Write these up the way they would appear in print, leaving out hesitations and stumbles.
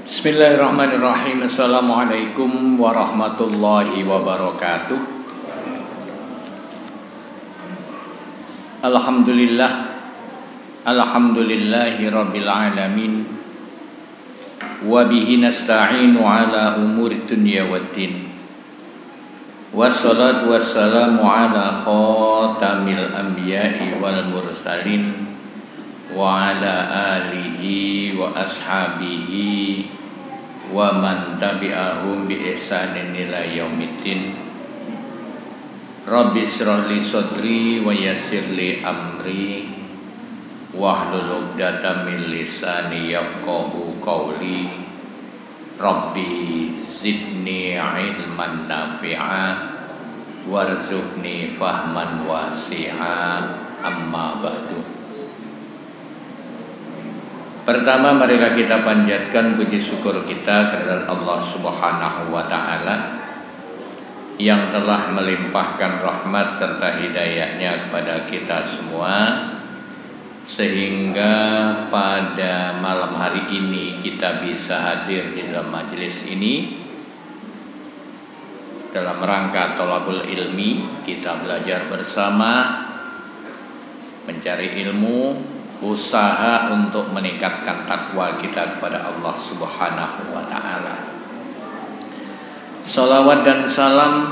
Bismillahirrahmanirrahim. Assalamualaikum warahmatullahi wabarakatuh. Alhamdulillahi rabbil alamin. Wa bihi nasta'inu ala umuri dunya waddin. Wassalatu wassalamu ala khatamil anbiya'i wal mursalin wa ala alihi wa ashabihi wa man tabi'ahum bi ihsanin ila yaumiddin. Rabbi shrah li sadri wa yassir li amri wahlul 'uqdatam min lisani yafqahu qawli. Rabbi zidni ilman nafi'a warzuqni fahman wasi'a. Amma ba'du. Pertama, marilah kita panjatkan puji syukur kita kepada Allah Subhanahu wa Ta'ala yang telah melimpahkan rahmat serta hidayahnya kepada kita semua, sehingga pada malam hari ini kita bisa hadir di dalam majelis ini dalam rangka thalabul ilmi. Kita belajar bersama, mencari ilmu, usaha untuk meningkatkan takwa kita kepada Allah Subhanahu wa Ta'ala. Salawat dan salam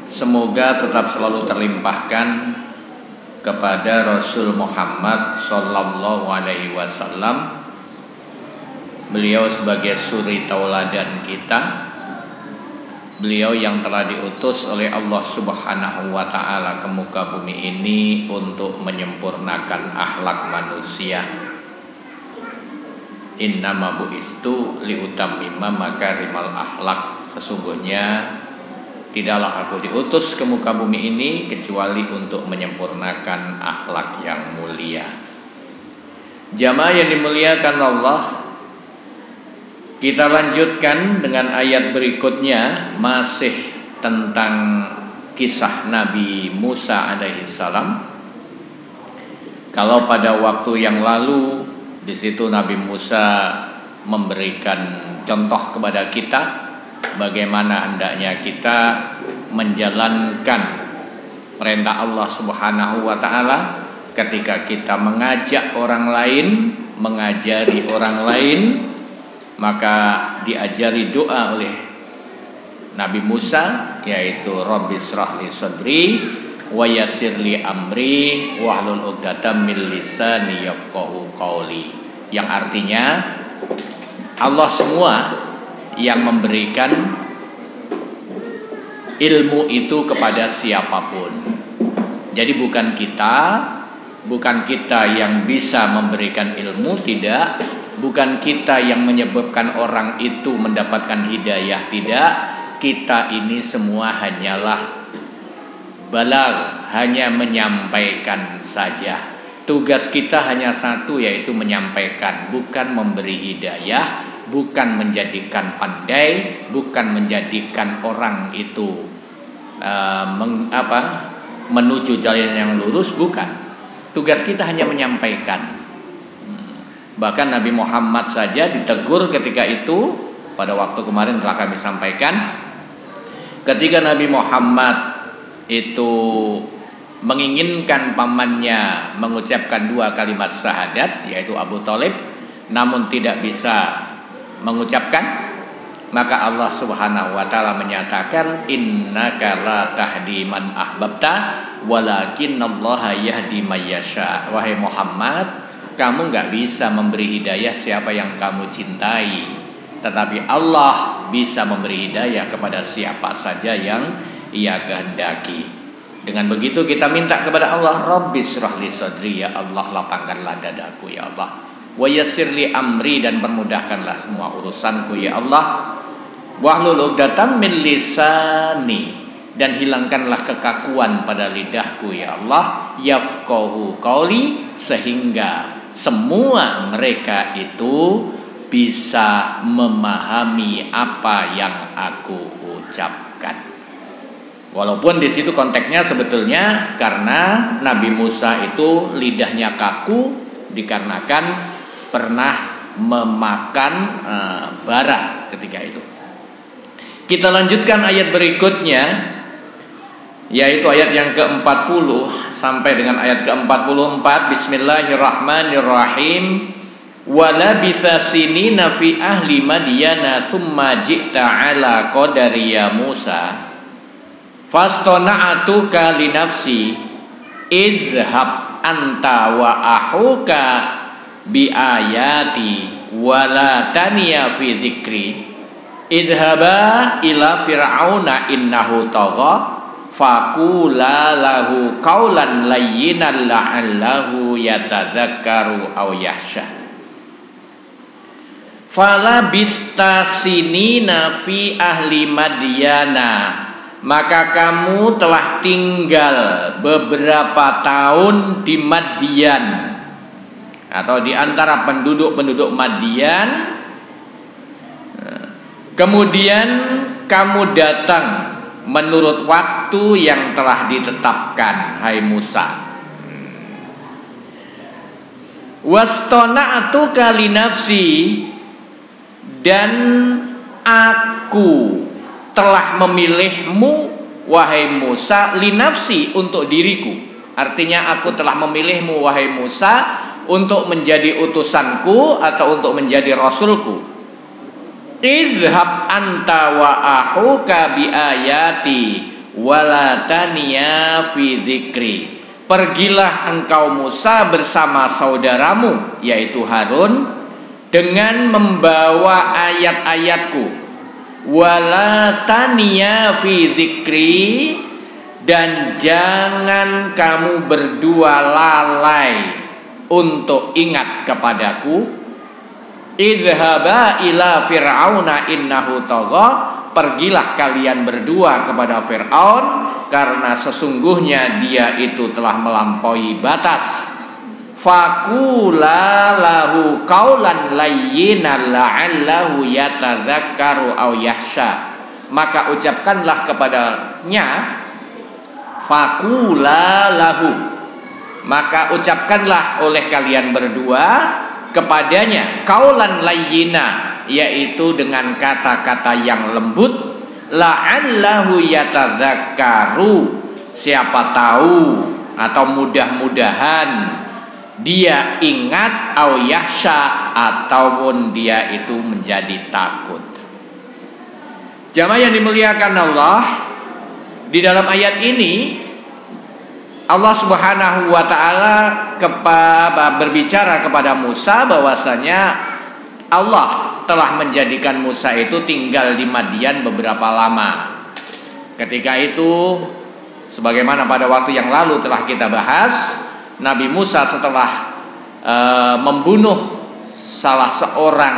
semoga tetap selalu terlimpahkan kepada Rasul Muhammad sallallahu alaihi wasallam. Beliau sebagai suri tauladan kita, beliau yang telah diutus oleh Allah Subhanahu wa Ta'ala ke muka bumi ini untuk menyempurnakan akhlak manusia. Innama bu'istu liutammima makarimal akhlak. Sesungguhnya tidaklah aku diutus ke muka bumi ini kecuali untuk menyempurnakan akhlak yang mulia. Jamaah yang dimuliakan Allah, kita lanjutkan dengan ayat berikutnya, masih tentang kisah Nabi Musa alaihissalam. Kalau pada waktu yang lalu di situ Nabi Musa memberikan contoh kepada kita bagaimana hendaknya kita menjalankan perintah Allah Subhanahu wa Ta'ala ketika kita mengajak orang lain, mengajari orang lain. Maka diajari doa oleh Nabi Musa, yaitu Rabbi shrah li sadri wa yassir li amri wahlul 'uqdatam min lisani yafqahu qawli. Yang artinya Allah semua yang memberikan ilmu itu kepada siapapun. Jadi bukan kita yang bisa memberikan ilmu, tidak. Bukan kita yang menyebabkan orang itu mendapatkan hidayah, tidak. Kita ini semua hanyalah balag, hanya menyampaikan saja. Tugas kita hanya satu, yaitu menyampaikan, bukan memberi hidayah, bukan menjadikan pandai, bukan menjadikan orang itu menuju jalan yang lurus, bukan. Tugas kita hanya menyampaikan. Bahkan Nabi Muhammad saja ditegur ketika itu, pada waktu kemarin telah kami sampaikan, ketika Nabi Muhammad itu menginginkan pamannya mengucapkan 2 kalimat syahadat, yaitu Abu Thalib, namun tidak bisa mengucapkan, maka Allah Subhanahu wa Ta'ala menyatakan, innaka la tahdi man ahbabta walakinnallaha yahdi may yasha. Wahai Muhammad, kamu gak bisa memberi hidayah siapa yang kamu cintai, tetapi Allah bisa memberi hidayah kepada siapa saja yang Ia kehendaki. Dengan begitu kita minta kepada Allah, Rabbi shrah li sadri, ya Allah lapangkanlah dadaku ya Allah, wa yassir li amri, dan permudahkanlah semua urusanku ya Allah, wahlul 'uqdatam min lisani, dan hilangkanlah kekakuan pada lidahku ya Allah, yafqahu qawli, sehingga semua mereka itu bisa memahami apa yang aku ucapkan. Walaupun di situ konteksnya sebetulnya karena Nabi Musa itu lidahnya kaku dikarenakan pernah memakan bara ketika itu. Kita lanjutkan ayat berikutnya, yaitu ayat yang ke-40 sampai dengan ayat ke-44. Bismillahirrahmanirrahim. Walabitha sinina fi ahli madyana thumma ji'ta ala qadari ya Musa fastona'atuka li nafsi idhab anta wa ahuka bi ayati wala taniya fi dzikri idhaba ila fir'auna innahu tagha faqula lahu qawlan layyinan la'allahu yatadzakkaru aw yakhsha. Fala bistasinina fi ahli madyana, maka kamu telah tinggal beberapa tahun di Madyan atau di antara penduduk-penduduk Madyan. Kemudian kamu datang menurut waktu yang telah ditetapkan, hai Musa. Wastona'atuka li nafsi, dan aku telah memilihmu wahai Musa li nafsi, untuk diriku. Artinya aku telah memilihmu wahai Musa untuk menjadi utusanku atau untuk menjadi rasulku. Idhab anta wa ahuka bi ayati wala taniya fi dzikri. Pergilah engkau Musa bersama saudaramu yaitu Harun dengan membawa ayat-ayatku, wala taniya fi dzikri, dan jangan kamu berdua lalai untuk ingat kepadaku. Idhaba ila fir'auna innahu tagha, pergilah kalian berdua kepada Fir'aun karena sesungguhnya dia itu telah melampaui batas. Faqula lahu qawlan layyinan la'allahu yatadzakkaru aw yakhsha, maka ucapkanlah kepadanya, faqula lahu, maka ucapkanlah oleh kalian berdua kepadanya qawlan layyina, yaitu dengan kata-kata yang lembut. La'allahu yatadzakkaru, siapa tahu atau mudah-mudahan dia ingat, au yakhsha, ataupun dia itu menjadi takut. Jamaah yang dimuliakan Allah, di dalam ayat ini Allah Subhanahu wa taala berbicara kepada Musa bahwasanya Allah telah menjadikan Musa itu tinggal di Madyan beberapa lama. Ketika itu, sebagaimana pada waktu yang lalu telah kita bahas, Nabi Musa setelah membunuh salah seorang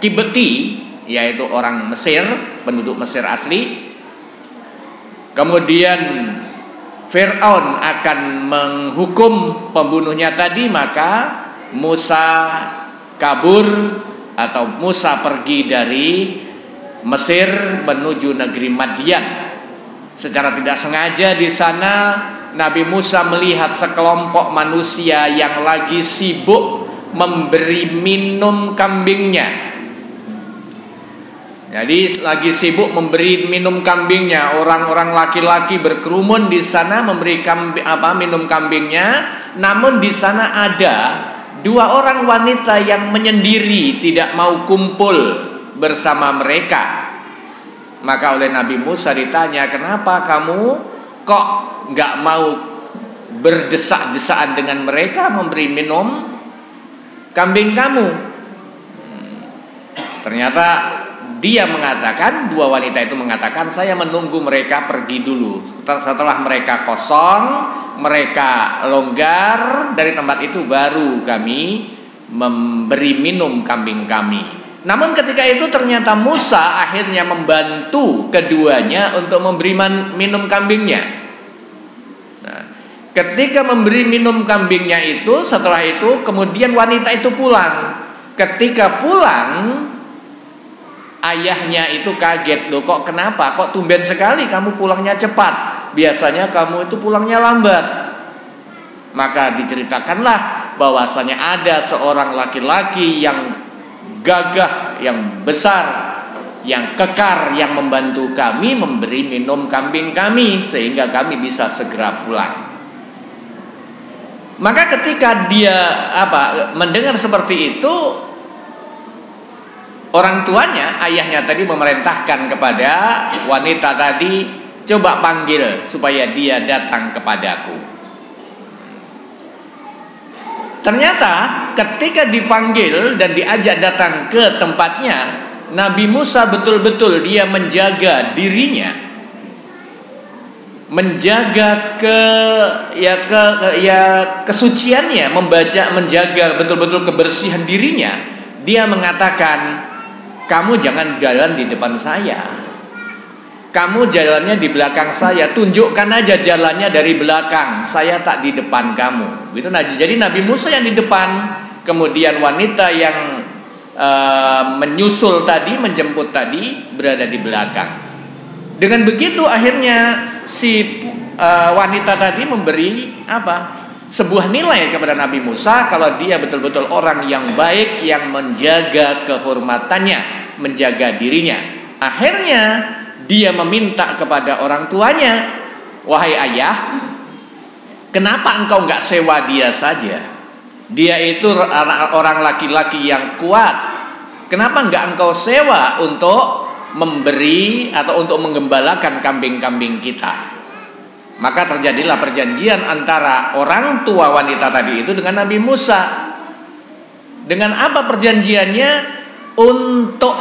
Kibti, yaitu orang Mesir, penduduk Mesir asli, kemudian Fir'aun akan menghukum pembunuhnya tadi, maka Musa kabur atau Musa pergi dari Mesir menuju negeri Madyan. Secara tidak sengaja di sana Nabi Musa melihat sekelompok manusia yang lagi sibuk memberi minum kambingnya. Jadi lagi sibuk memberi minum kambingnya. Orang-orang laki-laki berkerumun di sana memberi minum kambingnya. Namun di sana ada dua orang wanita yang menyendiri, tidak mau kumpul bersama mereka. Maka oleh Nabi Musa ditanya, kenapa kamu kok nggak mau berdesak-desaan dengan mereka memberi minum kambing kamu? Ternyata dia mengatakan, dua wanita itu mengatakan, saya menunggu mereka pergi dulu. Setelah mereka kosong, mereka longgar dari tempat itu, baru kami memberi minum kambing kami. Namun ketika itu ternyata Musa akhirnya membantu keduanya untuk memberi minum kambingnya. Nah, ketika memberi minum kambingnya itu, setelah itu kemudian wanita itu pulang. Ketika pulang, ayahnya itu kaget, loh kok kenapa? Kok tumben sekali kamu pulangnya cepat? Biasanya kamu itu pulangnya lambat. Maka diceritakanlah bahwasanya ada seorang laki-laki yang gagah, yang besar, yang kekar, yang membantu kami memberi minum kambing kami sehingga kami bisa segera pulang. Maka ketika dia mendengar seperti itu, orang tuanya, ayahnya tadi memerintahkan kepada wanita tadi, coba panggil supaya dia datang kepadaku. Ternyata ketika dipanggil dan diajak datang ke tempatnya, Nabi Musa betul-betul dia menjaga dirinya, menjaga kesuciannya, menjaga betul-betul kebersihan dirinya. Dia mengatakan, kamu jangan jalan di depan saya, kamu jalannya di belakang saya, tunjukkan aja jalannya dari belakang, saya tak di depan kamu. Gitu. Nah, jadi Nabi Musa yang di depan, kemudian wanita yang menyusul tadi, menjemput tadi berada di belakang. Dengan begitu akhirnya si wanita tadi memberi sebuah nilai kepada Nabi Musa kalau dia betul-betul orang yang baik, yang menjaga kehormatannya, menjaga dirinya. Akhirnya dia meminta kepada orang tuanya, wahai ayah, kenapa engkau nggak sewa dia saja? Dia itu orang laki-laki yang kuat. Kenapa enggak engkau sewa untuk memberi atau untuk menggembalakan kambing-kambing kita? Maka terjadilah perjanjian antara orang tua wanita tadi itu dengan Nabi Musa. Dengan apa perjanjiannya? Untuk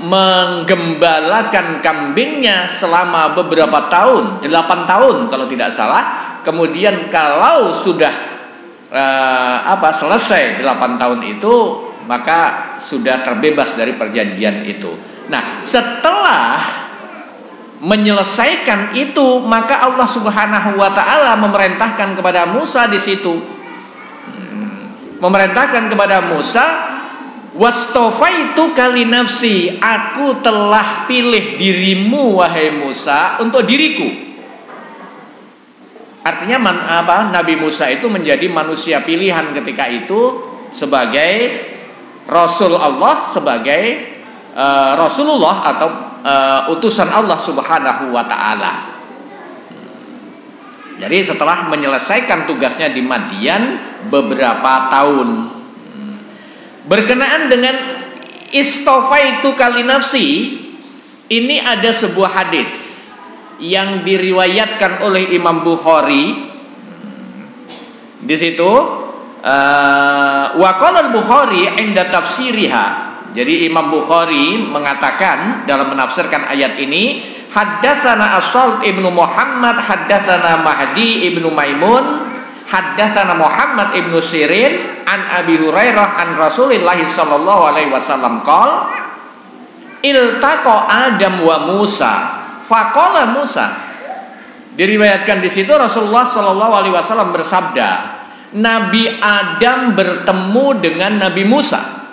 menggembalakan kambingnya selama beberapa tahun, 8 tahun kalau tidak salah. Kemudian kalau sudah selesai 8 tahun itu, maka sudah terbebas dari perjanjian itu. Nah, setelah menyelesaikan itu, maka Allah Subhanahu wa taala memerintahkan kepada Musa di situ. Memerintahkan kepada Musa, "Wastofaituka li nafsi." Aku telah pilih dirimu wahai Musa untuk diriku. Artinya Nabi Musa itu menjadi manusia pilihan ketika itu sebagai Rasul Allah, sebagai Rasulullah atau utusan Allah Subhanahu wa taala. Jadi setelah menyelesaikan tugasnya di Madian beberapa tahun, berkenaan dengan istofaitu kali nafsi, ini ada sebuah hadis yang diriwayatkan oleh Imam Bukhari. Di situ wa qala al-Bukhari 'inda tafsiriha. Jadi Imam Bukhari mengatakan dalam menafsirkan ayat ini, haddatsana As-Salt ibnu Muhammad, haddatsana Mahdi ibnu Maimun, haddatsana Muhammad ibnu Sirin an Abi Hurairah an Rasulillah sallallahu alaihi wasallam qala iltaqa Adam wa Musa faqala Musa. Diriwayatkan di situ Rasulullah sallallahu alaihi wasallam bersabda, Nabi Adam bertemu dengan Nabi Musa.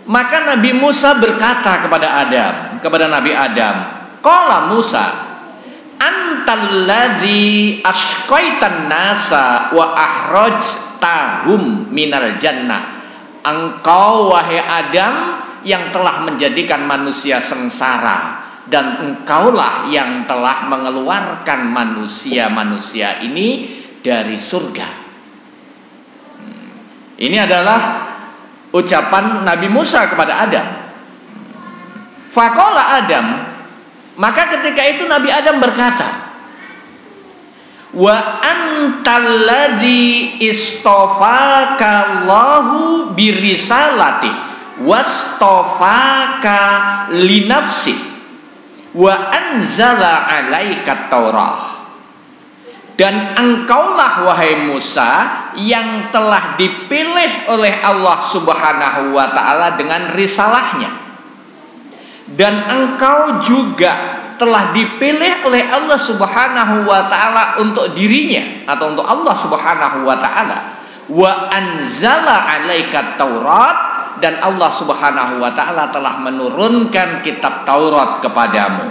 Maka Nabi Musa berkata kepada Nabi Adam, qala Musa, antal ladzi asqaitan nasa wa ahrajtahum minal jannah. Engkau wahai Adam yang telah menjadikan manusia sengsara, dan engkaulah yang telah mengeluarkan manusia-manusia ini dari surga. Ini adalah ucapan Nabi Musa kepada Adam. Faqala Adam, maka ketika itu Nabi Adam berkata, wa antal ladzi istofaka Allahu birisalati wastofaka li nafsi wa anzala alaika Taurah. Dan engkaulah wahai Musa yang telah dipilih oleh Allah Subhanahu wa taala dengan risalahnya. Dan engkau juga telah dipilih oleh Allah Subhanahu wa taala untuk dirinya atau untuk Allah Subhanahu wa taala. Wa anzala alaika Taurat, dan Allah Subhanahu wa taala telah menurunkan kitab Taurat kepadamu.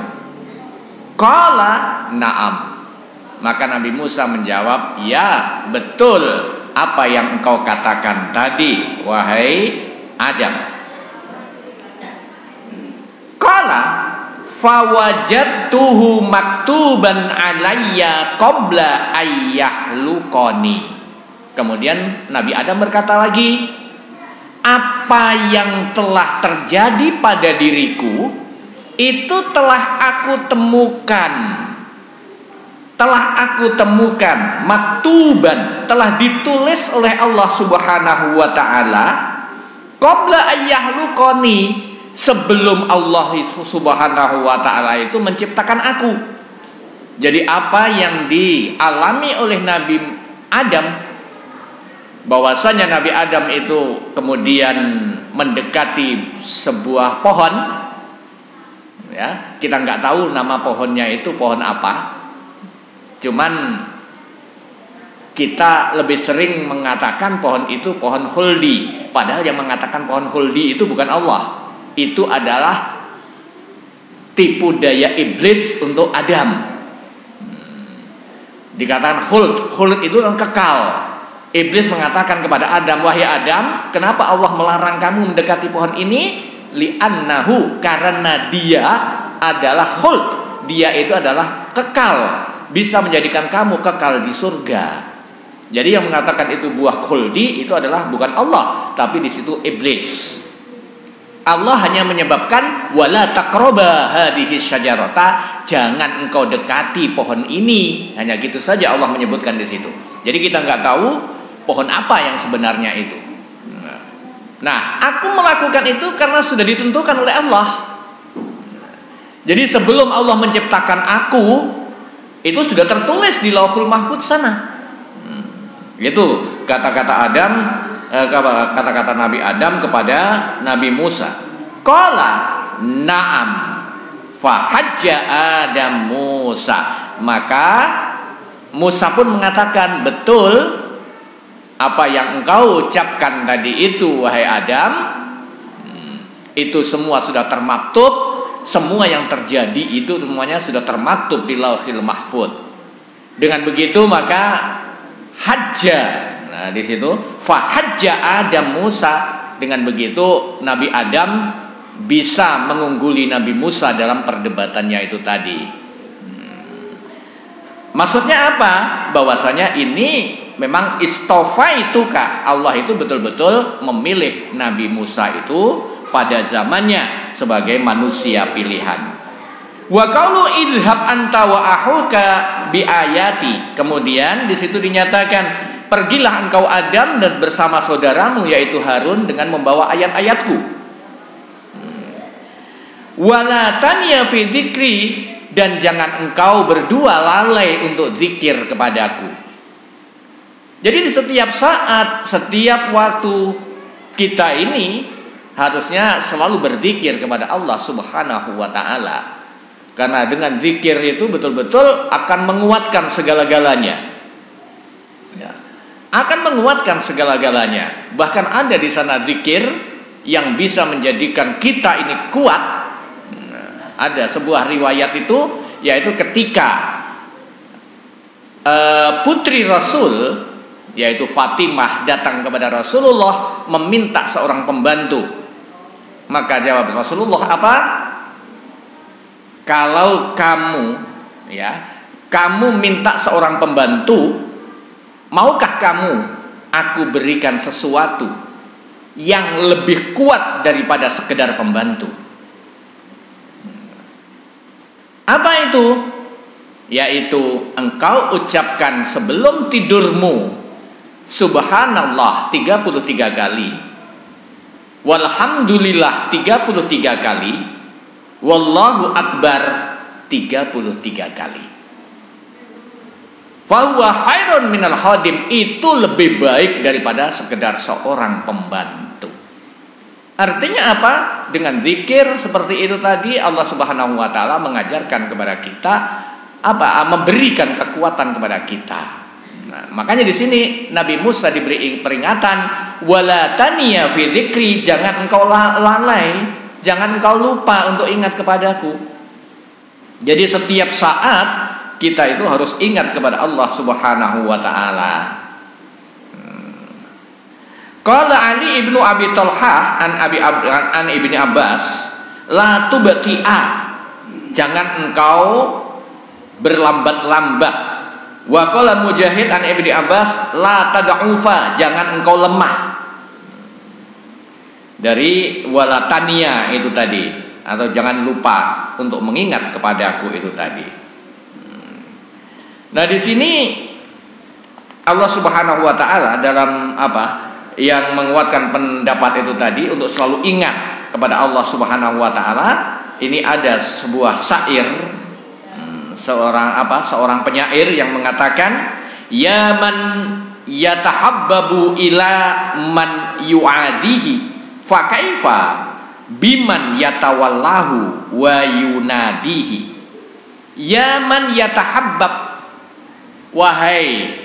Qala na'am. Maka Nabi Musa menjawab, ya betul apa yang engkau katakan tadi wahai Adam. fawajadtuhu maktuban alayya qabla ayyahluqani. Kemudian Nabi Adam berkata lagi, apa yang telah terjadi pada diriku itu telah aku temukan maktuban, telah ditulis oleh Allah Subhanahu wa taala qabla ayyahluqani, sebelum Allah Subhanahu wa taala itu menciptakan aku. Jadi apa yang dialami oleh Nabi Adam, bahwasanya Nabi Adam itu kemudian mendekati sebuah pohon, ya, kita nggak tahu nama pohonnya itu pohon apa, cuman kita lebih sering mengatakan pohon itu pohon khuldi, padahal yang mengatakan pohon khuldi itu bukan Allah. Itu adalah tipu daya iblis untuk Adam. Dikatakan khuld itu kekal. Iblis mengatakan kepada Adam, wahai Adam, kenapa Allah melarang kamu mendekati pohon ini? Li'annahu, karena dia adalah khuld, dia itu adalah kekal, bisa menjadikan kamu kekal di surga. Jadi yang mengatakan itu buah khuldi itu adalah bukan Allah, tapi di situ iblis. Allah hanya menyebabkan wala taqraba hadhihi syajarata, jangan engkau dekati pohon ini. Hanya gitu saja Allah menyebutkan di situ. Jadi kita nggak tahu pohon apa yang sebenarnya itu. Nah, aku melakukan itu karena sudah ditentukan oleh Allah. Jadi sebelum Allah menciptakan aku, itu sudah tertulis di Lauhul Mahfuz sana. Itu kata-kata Adam, kata-kata Nabi Adam kepada Nabi Musa. Qala na'am fahajja Adam Musa. Maka Musa pun mengatakan, betul apa yang engkau ucapkan tadi itu wahai Adam. Itu semua sudah termaktub, semua yang terjadi itu semuanya sudah termaktub di Lauhil Mahfuz. Dengan begitu maka hajja. Nah, di situ fahajja Adam Musa, dengan begitu Nabi Adam bisa mengungguli Nabi Musa dalam perdebatannya itu tadi. Maksudnya apa? Bahwasanya ini memang istofaituka, Allah itu betul-betul memilih Nabi Musa itu pada zamannya sebagai manusia pilihan. Wa qaulu idhab anta wa ahuka bi ayati. Kemudian di situ dinyatakan, pergilah engkau Adam dan bersama saudaramu yaitu Harun dengan membawa ayat-ayatku. Wala tanya fi dzikri, dan jangan engkau berdua lalai untuk zikir kepadaku. Jadi di setiap saat, setiap waktu kita ini harusnya selalu berzikir kepada Allah Subhanahu wa taala. Karena dengan zikir itu betul-betul akan menguatkan segala-galanya. Ya. Akan menguatkan segala-galanya. Bahkan ada di sana zikir yang bisa menjadikan kita ini kuat. Ada sebuah riwayat itu, yaitu ketika putri Rasul, yaitu Fatimah, datang kepada Rasulullah meminta seorang pembantu. Maka jawab Rasulullah apa? Kalau kamu minta seorang pembantu, maukah kamu aku berikan sesuatu yang lebih kuat daripada sekedar pembantu? Apa itu? Yaitu engkau ucapkan sebelum tidurmu Subhanallah 33 kali, walhamdulillah 33 kali, wallahu akbar 33 kali. Fahuwa khairun minal khadim, itu lebih baik daripada sekedar seorang pembantu. Artinya apa? Dengan zikir seperti itu tadi, Allah Subhanahu wa taala mengajarkan kepada kita apa? Memberikan kekuatan kepada kita. Nah, makanya di sini Nabi Musa diberi peringatan, wala taniya fi dzikri, jangan engkau lalai, jangan engkau lupa untuk ingat kepadaku. Jadi setiap saat kita itu harus ingat kepada Allah Subhanahu wa taala. Qala Ali ibnu Abi Thalhah an Ibni Abbas, la tubti'a. jangan engkau berlambat-lambat. Wa qala Mujahid an Ibnu Abbas, la tad'ufa, jangan engkau lemah. Dari walatania itu tadi, atau jangan lupa untuk mengingat kepadaku itu tadi. Nah, di sini Allah Subhanahu wa taala dalam yang menguatkan pendapat itu tadi untuk selalu ingat kepada Allah Subhanahu wa taala. Ini ada sebuah syair seorang penyair yang mengatakan, ya man yatahabbabu ila man yu'adihi fa kaifa biman yatawallahu wa yunadihi. Ya man yatahabbab, wahai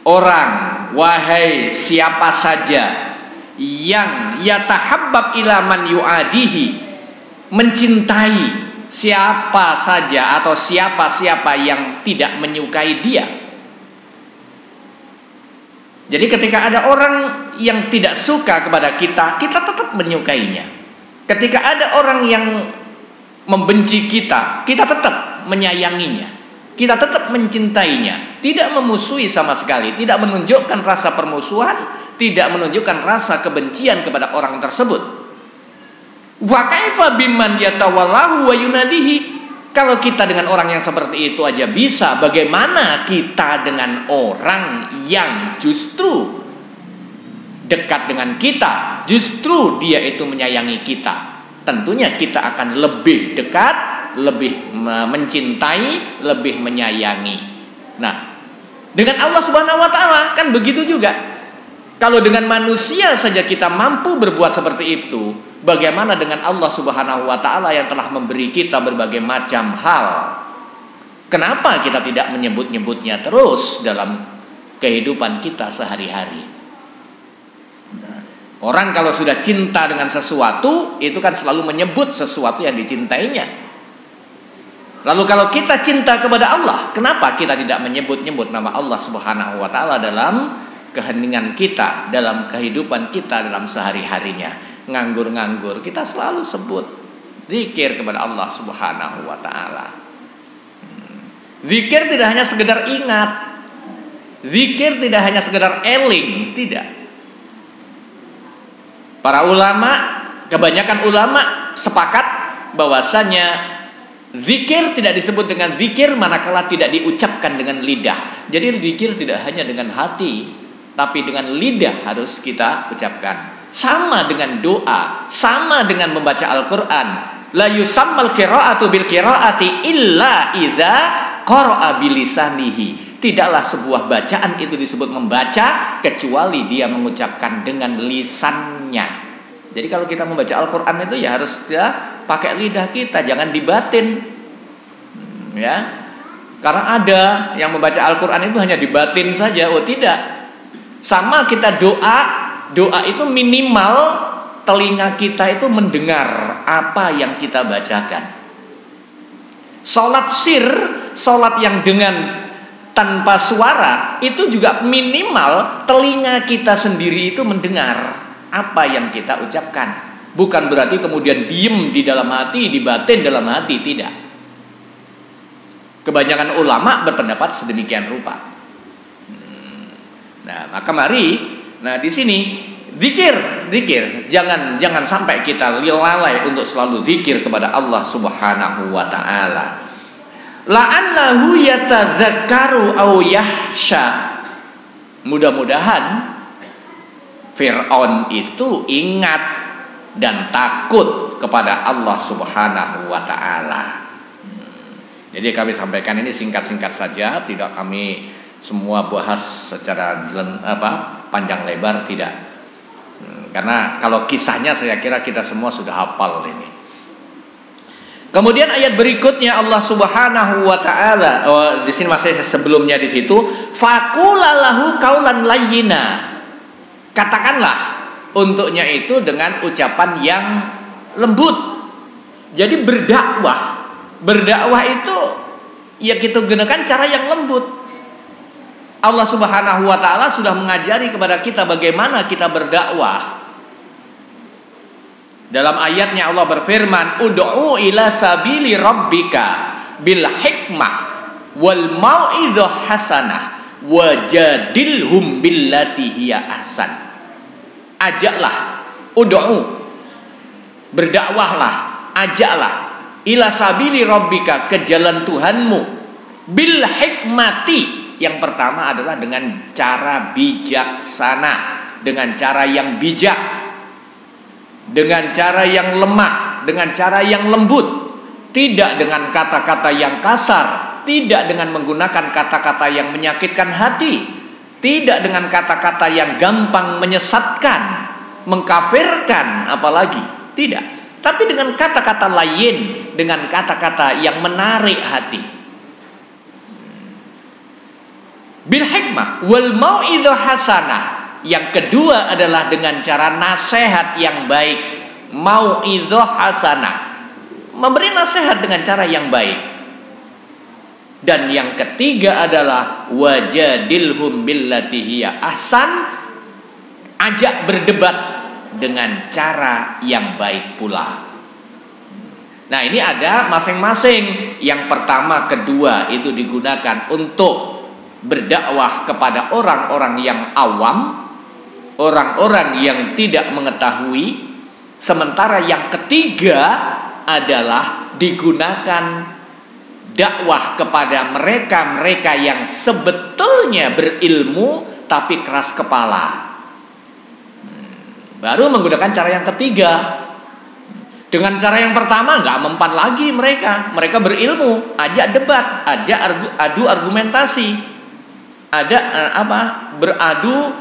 orang, wahai siapa saja yang yatahabbab ila man yu'adihi, mencintai siapa saja atau siapa-siapa yang tidak menyukai dia. Jadi ketika ada orang yang tidak suka kepada kita, kita tetap menyukainya. Ketika ada orang yang membenci kita, kita tetap menyayanginya, kita tetap mencintainya, tidak memusuhi sama sekali, tidak menunjukkan rasa permusuhan, tidak menunjukkan rasa kebencian kepada orang tersebut. Wa kaifa biman yatawallahu wa yunadihi. Kalau kita dengan orang yang seperti itu aja bisa, bagaimana kita dengan orang yang justru dekat dengan kita, justru dia itu menyayangi kita? Tentunya kita akan lebih dekat, lebih mencintai, lebih menyayangi. Nah, dengan Allah Subhanahu wa taala kan begitu juga. Kalau dengan manusia saja kita mampu berbuat seperti itu, bagaimana dengan Allah Subhanahu wa taala yang telah memberi kita berbagai macam hal? Kenapa kita tidak menyebut-nyebutnya terus dalam kehidupan kita sehari-hari? Orang kalau sudah cinta dengan sesuatu, itu kan selalu menyebut sesuatu yang dicintainya. Lalu kalau kita cinta kepada Allah, kenapa kita tidak menyebut-nyebut nama Allah Subhanahu wa taala dalam keheningan kita, dalam kehidupan kita, dalam sehari-harinya? Nganggur-nganggur kita selalu sebut zikir kepada Allah Subhanahu wa taala. Zikir tidak hanya sekedar ingat, zikir tidak hanya sekedar eling, tidak. Para ulama, kebanyakan ulama sepakat bahwasanya zikir tidak disebut dengan zikir manakala tidak diucapkan dengan lidah. Jadi zikir tidak hanya dengan hati, tapi dengan lidah harus kita ucapkan. Sama dengan doa, sama dengan membaca Al-Quran. La yusammal qira'atu bil qira'ati illa idza qara'a bilisanihi. Tidaklah sebuah bacaan itu disebut membaca kecuali dia mengucapkan dengan lisannya. Jadi kalau kita membaca Al-Quran itu ya harus pakai lidah kita, jangan dibatin. Ya. Karena ada yang membaca Al-Quran itu hanya dibatin saja. Oh tidak. Sama kita doa itu minimal telinga kita itu mendengar apa yang kita bacakan. Salat sir, salat yang dengan tanpa suara, itu juga minimal telinga kita sendiri itu mendengar apa yang kita ucapkan. Bukan berarti kemudian diem di dalam hati, dibatin dalam hati, tidak. Kebanyakan ulama berpendapat sedemikian rupa. Nah, maka mari, di sini zikir, jangan sampai kita lalai untuk selalu zikir kepada Allah Subhanahu wa taala. La'annahu yatadzakkaru aw yahsha. Mudah-mudahan Fir'aun itu ingat dan takut kepada Allah Subhanahu wa taala. Jadi kami sampaikan ini singkat-singkat saja, tidak kami semua bahas secara panjang lebar, tidak. Karena kalau kisahnya saya kira kita semua sudah hafal ini. Kemudian ayat berikutnya Allah Subhanahu wa taala, di sini masih sebelumnya di situ, faqulalahu qaulan layyina. Katakanlah untuknya itu dengan ucapan yang lembut. Jadi berdakwah itu ya kita gunakan cara yang lembut. Allah Subhanahu wa taala sudah mengajari kepada kita bagaimana kita berdakwah. Dalam ayatnya Allah berfirman, ud'u ila sabili rabbika bil hikmah wal mau'idhah hasanah wajadilhum billati hiya ahsan. Ajaklah, ud'u, berdakwahlah, ajaklah ila sabili rabbika, ke jalan Tuhanmu, bil hikmati, yang pertama adalah dengan cara bijaksana, dengan cara yang bijak, dengan cara yang lemah, dengan cara yang lembut, tidak dengan kata-kata yang kasar, tidak dengan menggunakan kata-kata yang menyakitkan hati, tidak dengan kata-kata yang gampang menyesatkan, mengkafirkan apalagi, tidak, tapi dengan kata-kata lain, dengan kata-kata yang menarik hati. Bil hikmah wal mau'idhah hasanah. Yang kedua adalah dengan cara nasihat yang baik, mau'idhah hasanah, memberi nasihat dengan cara yang baik. Dan yang ketiga adalah wajadilhum billati hiya ahsan, ajak berdebat dengan cara yang baik pula. Nah, ini ada masing-masing. Yang pertama, kedua itu digunakan untuk berdakwah kepada orang-orang yang awam, orang-orang yang tidak mengetahui. Sementara yang ketiga adalah digunakan dakwah kepada mereka-mereka yang sebetulnya berilmu tapi keras kepala. Baru menggunakan cara yang ketiga. Dengan cara yang pertama nggak mempan lagi mereka berilmu, ajak debat, ajak adu argumentasi, ada beradu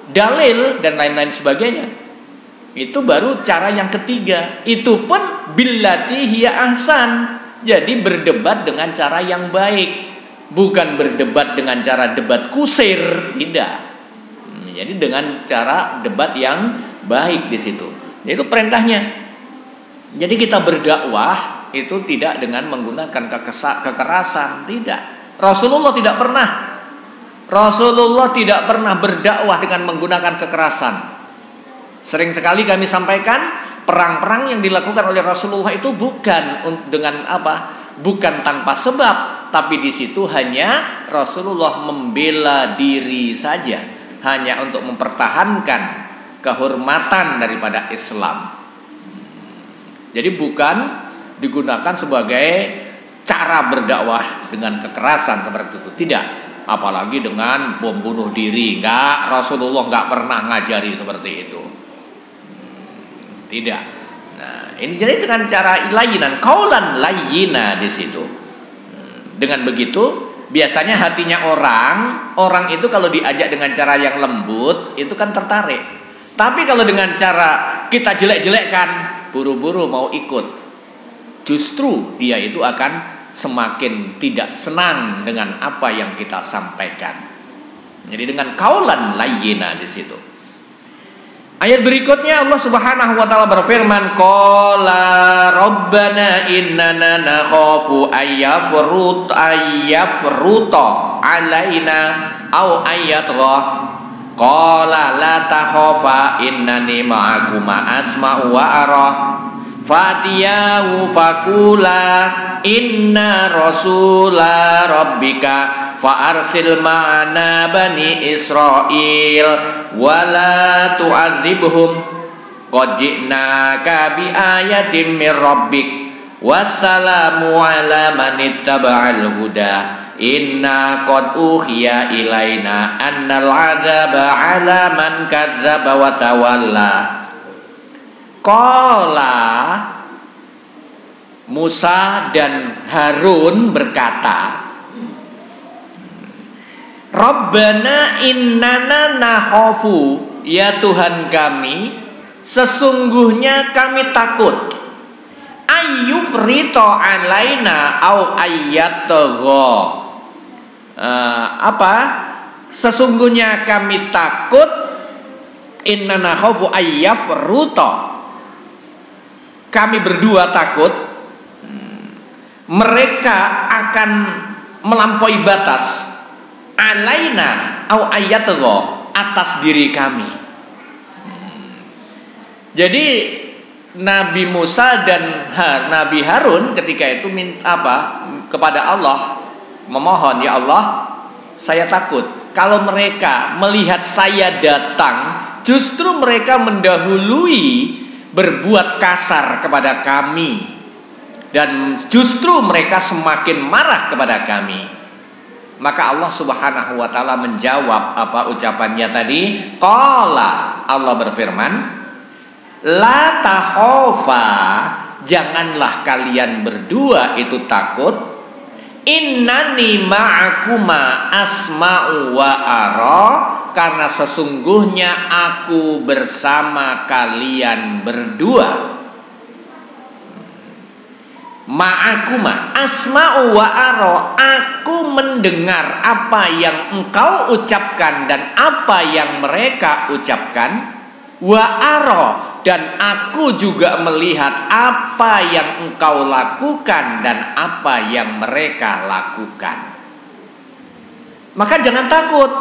dalil dan lain-lain sebagainya. Itu baru cara yang ketiga. Itu pun billati hiya ahsan. Jadi berdebat dengan cara yang baik, bukan berdebat dengan cara debat kusir, tidak. Jadi dengan cara debat yang baik di situ. Itu perintahnya. Jadi kita berdakwah itu tidak dengan menggunakan kekerasan, tidak. Rasulullah tidak pernah berdakwah dengan menggunakan kekerasan. Sering sekali kami sampaikan, perang-perang yang dilakukan oleh Rasulullah itu bukan dengan bukan tanpa sebab, tapi di situ hanya Rasulullah membela diri saja, hanya untuk mempertahankan kehormatan daripada Islam. Jadi bukan digunakan sebagai cara berdakwah dengan kekerasan seperti itu, tidak. Apalagi dengan bom bunuh diri, enggak. Rasulullah enggak pernah ngajari seperti itu, tidak. Nah, ini jadi dengan cara layinan, kaulan layina di situ. Dengan begitu, biasanya hatinya orang itu kalau diajak dengan cara yang lembut itu kan tertarik. Tapi kalau dengan cara kita jelek-jelekkan, buru-buru mau ikut, justru dia itu akan semakin tidak senang dengan apa yang kita sampaikan. Jadi dengan kaulan layyina di situ. Ayat berikutnya Allah Subhanahu wa taala berfirman, qala rabbana innana nakhafu ayyafruta alaina au ayyatgha. Qala la takhafa innani ma'akuma asma'u wa ara. Fatiyahu fakula inna rasula rabbika fa arsil ma'ana bani Israil wala tu'adzibhum qad ji'naka bi ayatin mir rabbik wassalamu ala man ittaba'al huda inna qad uhiya ilaina annal adzaba ala man kadzdzaba wa tawalla. Qala Musa dan Harun berkata, Rabbana innana nakhafu, ya Tuhan kami, sesungguhnya kami takut, ayyufrito alaina au ayyatagha. Sesungguhnya kami takut, innana nakhafu ayyafruto. Kami berdua takut mereka akan melampaui batas alaina au ayatagha, atas diri kami. Jadi Nabi Musa dan Nabi Harun ketika itu kepada Allah memohon, ya Allah, saya takut kalau mereka melihat saya datang, justru mereka mendahului berbuat kasar kepada kami, dan justru mereka semakin marah kepada kami. Maka Allah Subhanahu wa taala menjawab ucapannya tadi. Qala, Allah berfirman, la takhofa, janganlah kalian berdua itu takut. Innani ma'akuma asma'u wa ara, karena sesungguhnya aku bersama kalian berdua. Ma'akuma asma'u wa ara, aku mendengar apa yang engkau ucapkan dan apa yang mereka ucapkan. Wa ara, dan aku juga melihat apa yang engkau lakukan dan apa yang mereka lakukan. Maka jangan takut,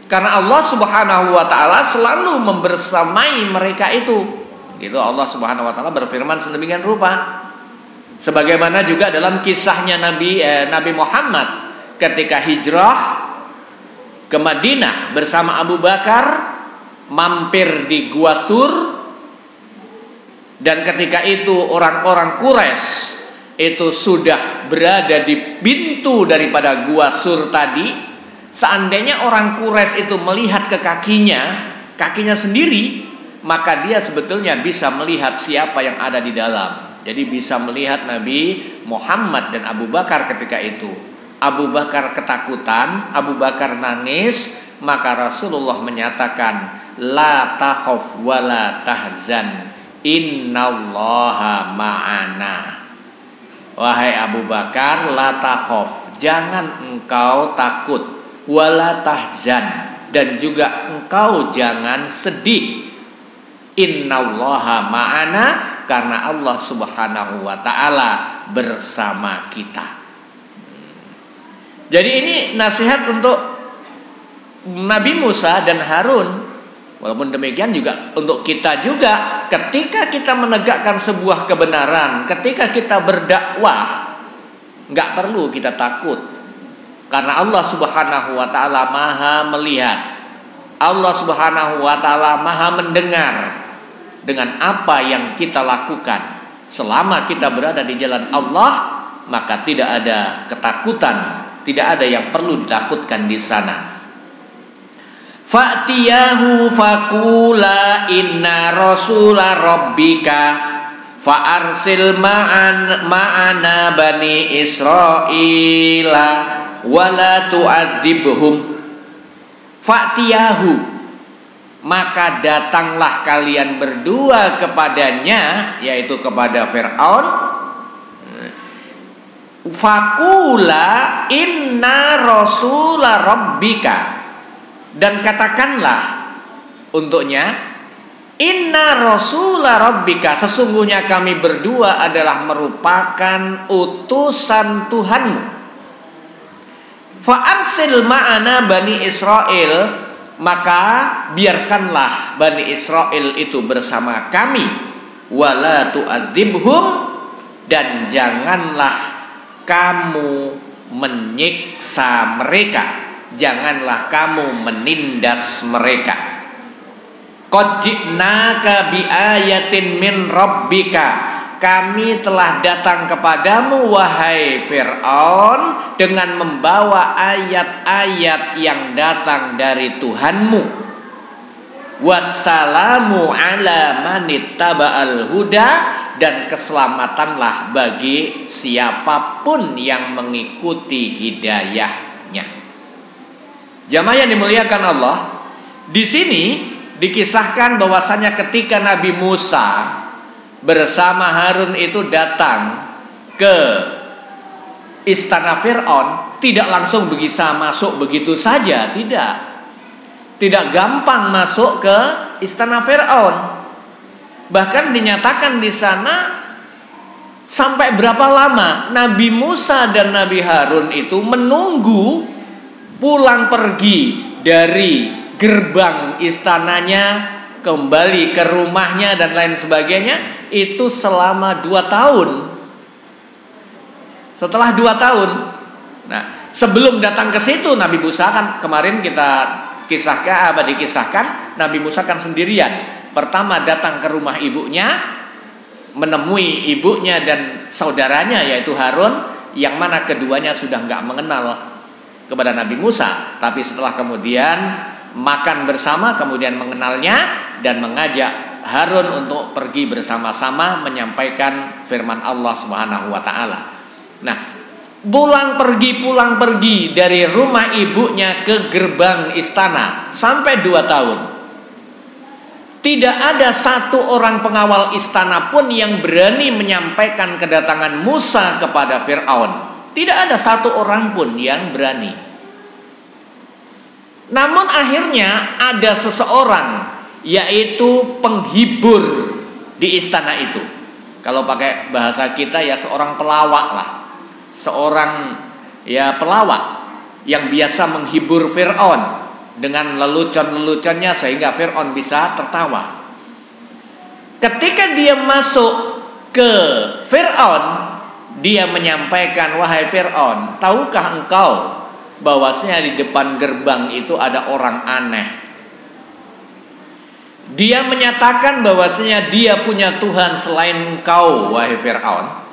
karena Allah Subhanahu wa taala selalu membersamai mereka itu. Gitu Allah Subhanahu wa taala berfirman sedemikian rupa. Sebagaimana juga dalam kisahnya Nabi Muhammad ketika hijrah ke Madinah bersama Abu Bakar, mampir di Gua Sur, dan ketika itu orang-orang Quraisy itu sudah berada di pintu daripada Gua Sur tadi. Seandainya orang Quraisy itu melihat ke kakinya sendiri, maka dia sebetulnya bisa melihat siapa yang ada di dalam. Jadi bisa melihat Nabi Muhammad dan Abu Bakar ketika itu. Abu Bakar ketakutan, Abu Bakar nangis, maka Rasulullah menyatakan, la takhaf wa la tahzan, innallaha ma'ana. Wahai Abu Bakar, la takhaf, jangan engkau takut, wa la tahzan, dan juga engkau jangan sedih. Innallaha ma'ana, karena Allah Subhanahu wa ta'ala bersama kita. Jadi ini nasihat untuk Nabi Musa dan Harun. Walaupun demikian juga untuk kita juga, ketika kita menegakkan sebuah kebenaran, ketika kita berdakwah, nggak perlu kita takut, karena Allah Subhanahu wa ta'ala maha melihat, Allah Subhanahu wa ta'ala maha mendengar dengan apa yang kita lakukan. Selama kita berada di jalan Allah, maka tidak ada ketakutan, tidak ada yang perlu ditakutkan di sana. Fa'tiyahu faqula inna rasula rabbika fa'arsil ma'ana bani Israila wala tu'adzibhum. Fa'tiyahu, maka datanglah kalian berdua kepadanya, yaitu kepada Fir'aun. Faqula inna rasula rabbika, dan katakanlah untuknya, inna rasula rabbika, sesungguhnya kami berdua adalah merupakan utusan Tuhanmu. Fa'arsil ma'ana bani Israel, maka biarkanlah Bani Israel itu bersama kami. Wala tu'adzibhum, dan janganlah kamu menyiksa mereka, janganlah kamu menindas mereka. Qad ji'naka bi ayatin min rabbika, kami telah datang kepadamu wahai Fir'aun dengan membawa ayat-ayat yang datang dari Tuhanmu. Wassalamu ala manittaba'al huda, dan keselamatanlah bagi siapapun yang mengikuti hidayahnya. Jamaah yang dimuliakan Allah, di sini dikisahkan bahwasanya ketika Nabi Musa bersama Harun itu datang ke istana Fir'aun, tidak langsung bisa masuk begitu saja, tidak gampang masuk ke istana Fir'aun. Bahkan dinyatakan di sana sampai berapa lama Nabi Musa dan Nabi Harun itu menunggu pulang pergi dari gerbang istananya kembali ke rumahnya dan lain sebagainya, itu selama 2 tahun. Setelah 2 tahun, nah sebelum datang ke situ Nabi Musa kan kemarin kita dikisahkan Nabi Musa kan sendirian. Pertama datang ke rumah ibunya, menemui ibunya dan saudaranya yaitu Harun, yang mana keduanya sudah nggak mengenal kepada Nabi Musa, tapi setelah kemudian makan bersama kemudian mengenalnya dan mengajak Harun untuk pergi bersama-sama menyampaikan firman Allah Subhanahu wa taala. Nah, pulang pergi dari rumah ibunya ke gerbang istana sampai 2 tahun. Tidak ada satu orang pengawal istana pun yang berani menyampaikan kedatangan Musa kepada Fir'aun. Tidak ada satu orang pun yang berani. Namun akhirnya ada seseorang, yaitu penghibur di istana itu. Kalau pakai bahasa kita ya seorang pelawak lah. Seorang ya pelawak yang biasa menghibur Fir'aun dengan lelucon-leluconnya sehingga Fir'aun bisa tertawa. Ketika dia masuk ke Fir'aun, dia menyampaikan, "Wahai Fir'aun, tahukah engkau bahwasanya di depan gerbang itu ada orang aneh?" Dia menyatakan bahwasanya dia punya Tuhan selain engkau, wahai Fir'aun.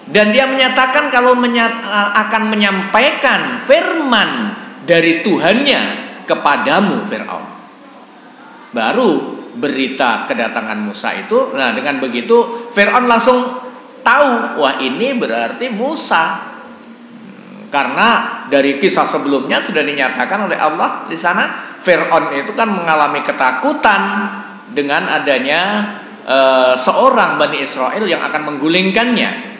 Dan dia menyatakan kalau akan menyampaikan firman dari Tuhannya kepadamu Fir'aun. Baru berita kedatangan Musa itu, nah dengan begitu Fir'aun langsung tahu, wah ini berarti Musa. Karena dari kisah sebelumnya sudah dinyatakan oleh Allah di sana, Fir'aun itu kan mengalami ketakutan dengan adanya seorang Bani Israel yang akan menggulingkannya,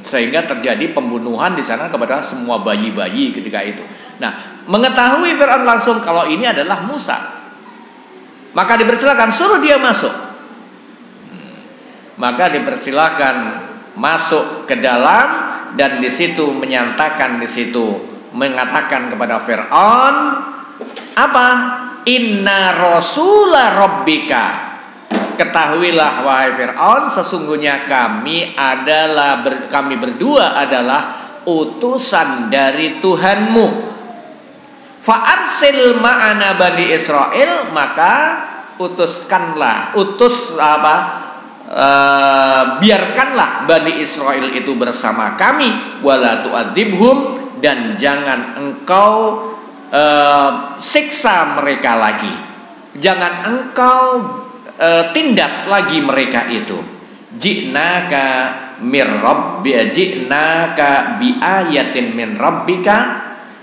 sehingga terjadi pembunuhan di sana kepada semua bayi-bayi ketika itu. Nah, mengetahui Fir'aun langsung kalau ini adalah Musa, maka dipersilakan suruh dia masuk. Maka dipersilakan masuk ke dalam dan di situ mengatakan kepada Fir'aun apa? Inna rasula rabbika. Ketahuilah wahai Fir'aun, sesungguhnya kami berdua adalah utusan dari Tuhanmu. Fa'arsil ma'ana Bani Israel, maka biarkanlah Bani Israel itu bersama kami, wala tu'adzibhum, dan jangan engkau siksa mereka lagi, jangan engkau tindas lagi mereka itu. Ji'naka biayatin min rabbika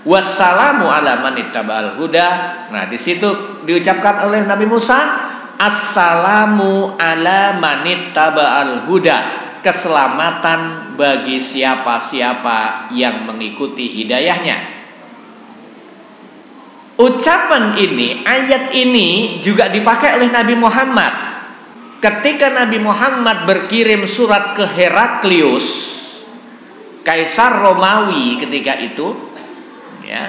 wassalamu ala man ittaba'al huda. Nah, di situ diucapkan oleh Nabi Musa, assalamu ala man ittaba'al huda, keselamatan bagi siapa-siapa yang mengikuti hidayahnya. Ucapan ini, ayat ini juga dipakai oleh Nabi Muhammad ketika Nabi Muhammad berkirim surat ke Heraklius, Kaisar Romawi ketika itu, ya.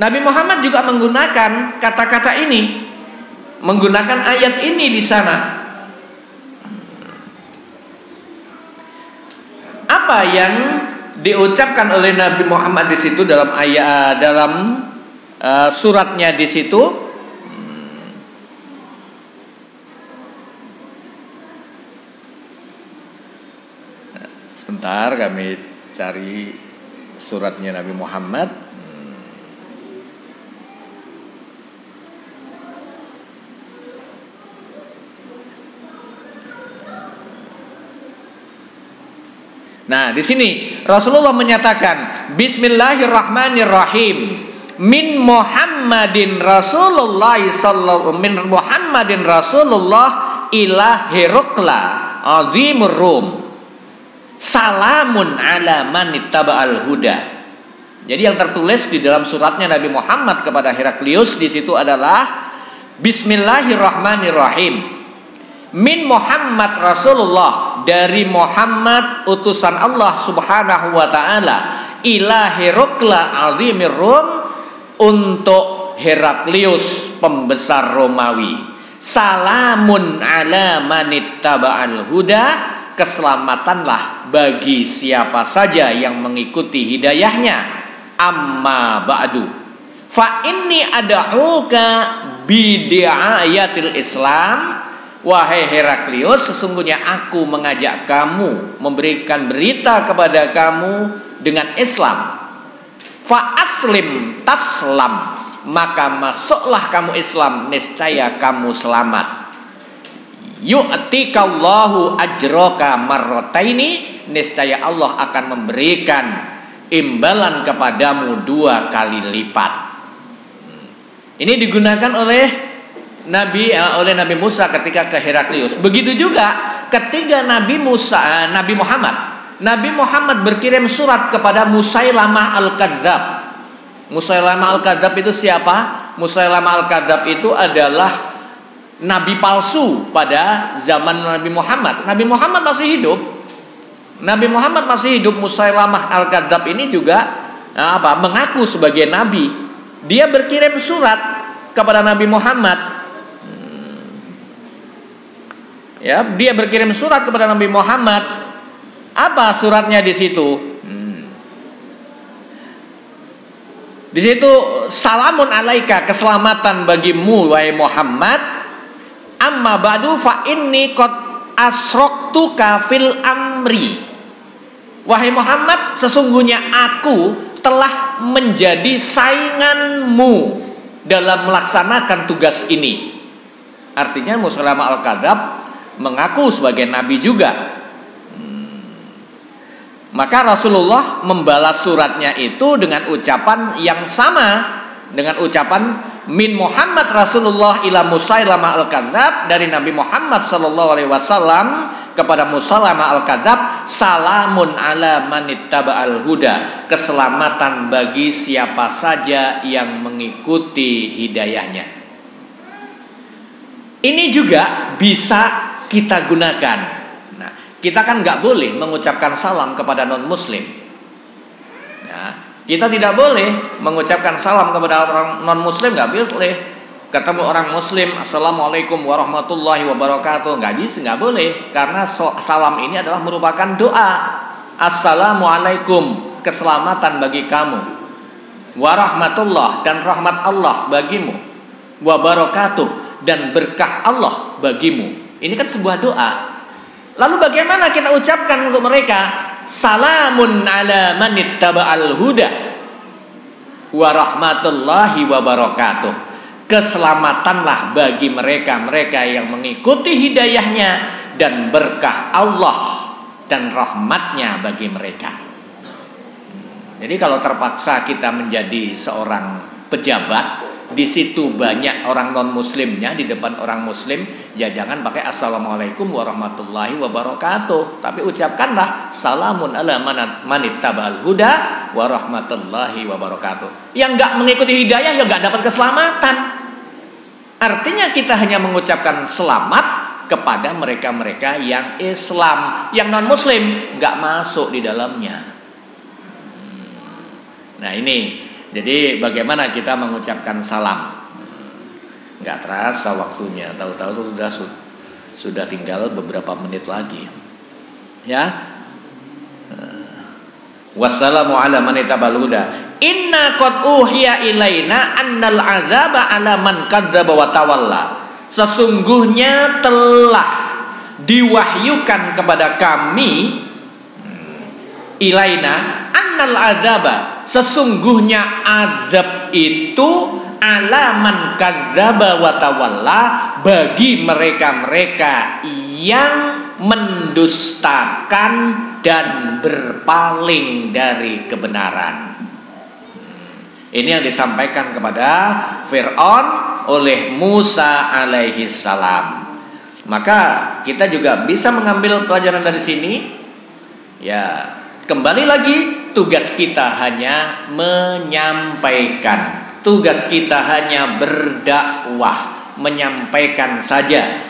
Nabi Muhammad juga menggunakan kata-kata ini, menggunakan ayat ini di sana. Apa yang diucapkan oleh Nabi Muhammad di situ dalam ayat suratnya di situ? Sebentar kami cari suratnya Nabi Muhammad. Nah, di sini Rasulullah menyatakan Bismillahirrahmanirrahim. Min Muhammadin Rasulullah ila Herakla azimur Rum. Salamun ala man ittaba'al huda. Jadi yang tertulis di dalam suratnya Nabi Muhammad kepada Heraklius di situ adalah Bismillahirrahmanirrahim. Min Muhammad Rasulullah, dari Muhammad utusan Allah Subhanahu wa taala, ila Herakla azimir Rum, untuk Heraklius pembesar Romawi, salamun ala manittaba'al huda, keselamatanlah bagi siapa saja yang mengikuti hidayahnya. Amma ba'du, fa inni ad'uka bidi'ayatil Islam. Wahai Heraklius, sesungguhnya aku mengajak kamu, memberikan berita kepada kamu dengan Islam. Fa aslim taslam, maka masuklah kamu Islam, niscaya kamu selamat. Yu'tikallahu ajroka marrotaini, niscaya Allah akan memberikan imbalan kepadamu 2 kali lipat. Ini digunakan oleh Nabi Musa ketika ke Heraklius. Begitu juga ketika Nabi Muhammad berkirim surat kepada Musailamah Al-Kadzab. Musailamah Al-Kadzab itu siapa? Musailamah Al-Kadzab itu adalah nabi palsu pada zaman Nabi Muhammad. Nabi Muhammad masih hidup. Musailamah Al-Kadzab ini juga mengaku sebagai nabi. Dia berkirim surat kepada Nabi Muhammad. Dia berkirim surat kepada Nabi Muhammad. Apa suratnya di situ? Di situ, salamun alaika, keselamatan bagimu wahai Muhammad. Amma ba'du fa inni qad asraktuka fil amri. Wahai Muhammad, sesungguhnya aku telah menjadi sainganmu dalam melaksanakan tugas ini. Artinya Musailamah Al-Kadzab mengaku sebagai nabi juga. Maka Rasulullah membalas suratnya itu dengan ucapan yang sama, dengan ucapan min Muhammad Rasulullah ila Musailamah Al-Kadzab, dari Nabi Muhammad sallallahu alaihi wasallam kepada Musailamah Al-Kadzab, salamun ala manittaba'al huda, keselamatan bagi siapa saja yang mengikuti hidayahnya. Ini juga bisa kita gunakan. Nah, kita kan nggak boleh mengucapkan salam kepada non-muslim. Nah, kita tidak boleh mengucapkan salam kepada orang non-muslim, nggak boleh. Ketemu orang muslim, assalamualaikum warahmatullahi wabarakatuh, nggak boleh, karena salam ini adalah merupakan doa. Assalamualaikum, keselamatan bagi kamu, warahmatullah, dan rahmat Allah bagimu, wabarakatuh, dan berkah Allah bagimu. Ini kan sebuah doa. Lalu bagaimana kita ucapkan untuk mereka? Salamun ala manittaba'al huda wa rahmatullahi wa barakatuh. Keselamatanlah bagi mereka yang mengikuti hidayahnya, dan berkah Allah dan rahmatnya bagi mereka. Jadi kalau terpaksa kita menjadi seorang pejabat, di situ banyak orang non muslimnya di depan orang muslim, ya jangan pakai assalamualaikum warahmatullahi wabarakatuh, tapi ucapkanlah salamun ala manittaba'al huda warahmatullahi wabarakatuh. Yang nggak mengikuti hidayah ya nggak dapat keselamatan. Artinya kita hanya mengucapkan selamat kepada mereka-mereka yang Islam, yang non muslim nggak masuk di dalamnya. Nah ini, jadi bagaimana kita mengucapkan salam? Nggak terasa waktunya, tahu-tahu sudah tinggal beberapa menit lagi. Ya. Wassalamu ala manittaba'al huda. Inna qad uhiya ilaina annal azaba ala man kadzdzaba wa tawalla. Sesungguhnya telah diwahyukan kepada kami, ilaina annal azaba, sesungguhnya azab itu ala man kadzdzaba wa tawalla, bagi mereka-mereka yang mendustakan dan berpaling dari kebenaran. Ini yang disampaikan kepada Fir'aun oleh Musa alaihi salam. Maka kita juga bisa mengambil pelajaran dari sini. Ya, kembali lagi, tugas kita hanya menyampaikan. Tugas kita hanya berdakwah, menyampaikan saja.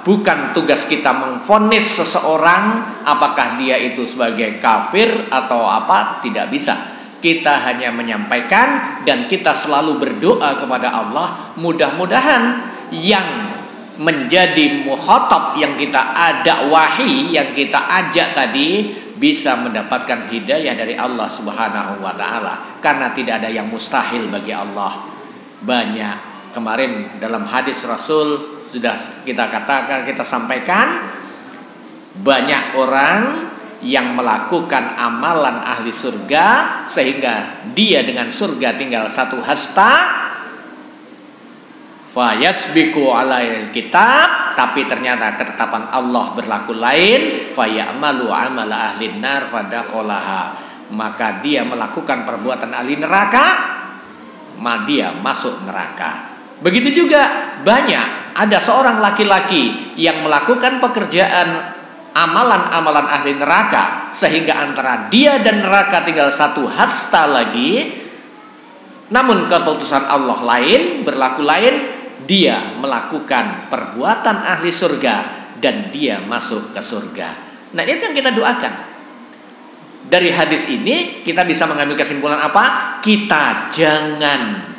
Bukan tugas kita mengvonis seseorang apakah dia itu sebagai kafir atau apa, tidak bisa. Kita hanya menyampaikan dan kita selalu berdoa kepada Allah, mudah-mudahan yang menjadi mukhatab, yang kita dakwahi, yang kita ajak tadi bisa mendapatkan hidayah dari Allah Subhanahu wa taala, karena tidak ada yang mustahil bagi Allah. Banyak kemarin dalam hadis Rasul sudah kita katakan, kita sampaikan, banyak orang yang melakukan amalan ahli surga sehingga dia dengan surga tinggal satu hasta, fayasbiqu alail kitab, tapi ternyata ketetapan Allah berlaku lain, fayamalu amala ahlin nar fadakholaha, maka dia melakukan perbuatan ahli neraka, dia masuk neraka. Begitu juga banyak ada seorang laki-laki yang melakukan pekerjaan amalan-amalan ahli neraka sehingga antara dia dan neraka tinggal satu hasta lagi, namun keputusan Allah lain, berlaku lain, dia melakukan perbuatan ahli surga dan dia masuk ke surga. Nah, itu yang kita doakan. Dari hadis ini kita bisa mengambil kesimpulan apa? Kita jangan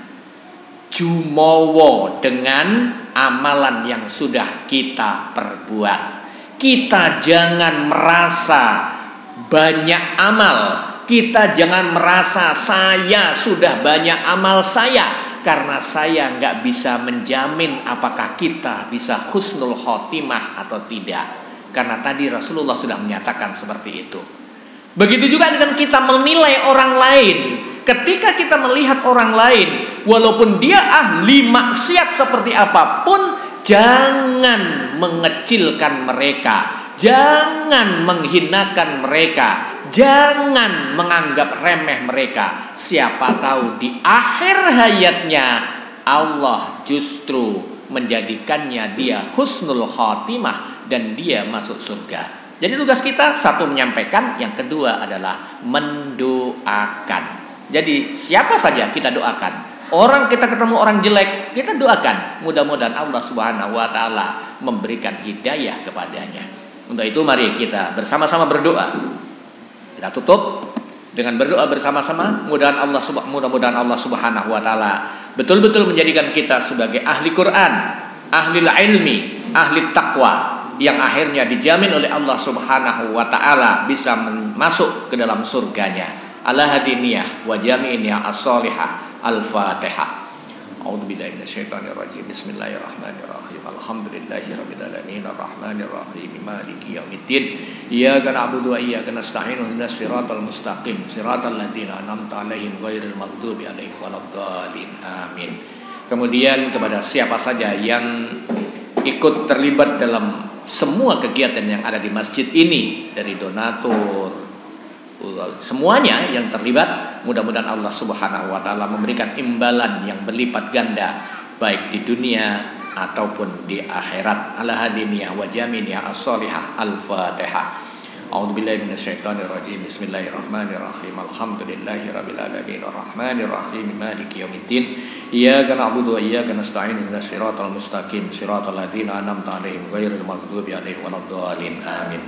jumowo dengan amalan yang sudah kita perbuat. Kita jangan merasa banyak amal. Kita jangan merasa saya sudah banyak amal saya, karena saya nggak bisa menjamin apakah kita bisa husnul khotimah atau tidak. Karena tadi Rasulullah sudah menyatakan seperti itu. Begitu juga dengan kita menilai orang lain. Ketika kita melihat orang lain, walaupun dia ahli maksiat seperti apapun, jangan mengecilkan mereka, jangan menghinakan mereka, jangan menganggap remeh mereka. Siapa tahu di akhir hayatnya Allah justru menjadikannya dia husnul khatimah dan dia masuk surga. Jadi tugas kita, satu menyampaikan, yang kedua adalah mendoakan. Jadi siapa saja kita doakan. Orang kita ketemu orang jelek, kita doakan, mudah-mudahan Allah Subhanahu wa taala memberikan hidayah kepadanya. Untuk itu mari kita bersama-sama berdoa. Kita tutup dengan berdoa bersama-sama, mudah-mudahan Allah Subhanahu wa taala betul-betul menjadikan kita sebagai ahli Quran, ahli ilmi, ahli taqwa, yang akhirnya dijamin oleh Allah Subhanahu wa taala bisa masuk ke dalam surganya. Ala hadiniyah wa jami'iniyah as-solihah. Al-Fatihah. A'udzubillahi minasyaitonirrajim. Bismillahirrahmanirrahim. Alhamdulillahirabbil alamin arrahmanir rahim maliki yaumiddin. Iyyaka na'budu wa iyyaka nasta'in ihdinas siratal mustaqim siratal ladzina an'amta 'alaihim ghairil maghdubi 'alaihim waladdallin. Amin. Kemudian kepada siapa saja yang ikut terlibat dalam semua kegiatan yang ada di masjid ini, dari donatur, semuanya yang terlibat, mudah-mudahan Allah Subhanahu wa taala memberikan imbalan yang berlipat ganda baik di dunia ataupun di akhirat. Ala hadiniyah wa jaminiyah as-solihah. Al-Fatihah. A'udzubillahi minasyaitonirrajim. Bismillahirrahmanirrahim. Alhamdulillahirabbil alamin arrahmanir rahim maliki yaumiddin. Iyyaka na'budu wa iyyaka nasta'in ihdinas siratal mustaqim siratal ladzina an'amta 'alaihim ghairil maghdubi 'alaihim waladdallin. Amin.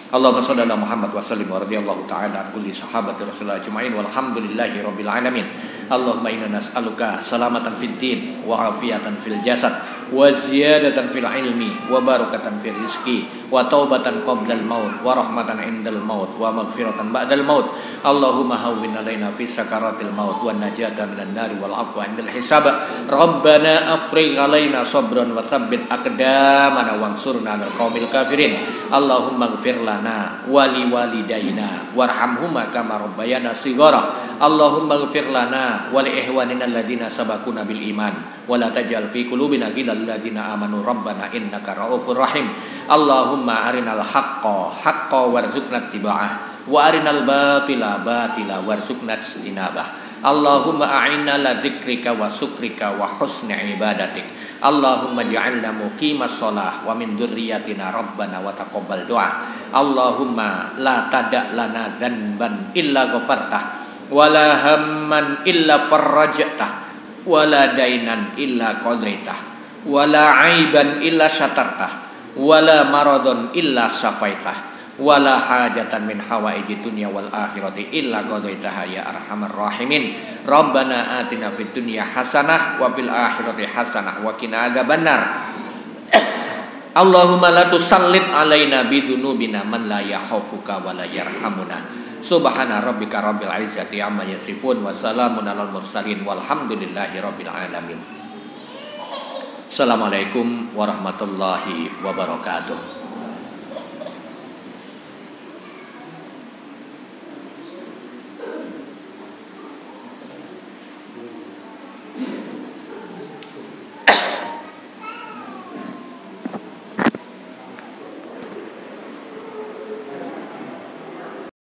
Allahumma shalli ala Muhammad wa sallim wa radhiyallahu ta'ala an kulli sahabati Rasulullah ajma'in walhamdulillahi rabbil alamin. Allahumma inna nas'aluka salamatan fid din wa afiyatan fil jasad wa ziyadatan fil ilmi wa barakatan fil rizqi wa taubatan qablal maut wa rahmatan indal maut wa maghfiratan ba'dal maut. Allahumma hawwin alaina fi sakaratil maut wa najata minan nari wal afwa indal hisab. Rabbana afrigh alaina sabran wa tsabbit aqdamana wansurna 'alal qaumil kafirin. Allahumma ighfir lana wa li walidayna warhamhuma kama rabbayana shighara. Allahumma ighfir lana wa li ihwanina alladziina sabaquna bil iman wa la taj'al fi qulubina ghillan lil ladzina amanu rabbana innaka ra'ufur rahim. Allahumma arinal haqqa haqqan warzuqna ittiba'ah wa arinal batila batila warzuqna ijtinabah. Allahumma a'inna ala dzikrika wa syukrika wa husni ibadatik. Allahumma ja'alna muqimas shalah wa min dzurriyyatina rabbana wa taqabbal du'a. Allahumma la tada' lana dzanban illa ghafartah wa la hamman illa farrajtah wa la dainan illa qadaitah wa la aiban illa satartah wa la maradun illa safaitah wala hajatan min hawaiji dunya wal akhirati illa qadaitaha ya arhamar rahimin. Rabbana atina fid dunya hasanah wa fil akhirati hasanah wa qina adzabannar. Allahumma la tusallit alaina bidunubina man la yakhafuka wa la yarhamuna. Subhana rabbika rabbil izzati amma yasifun wa salamun alal mursalin walhamdulillahi rabbil alamin. Assalamualaikum warahmatullahi wabarakatuh.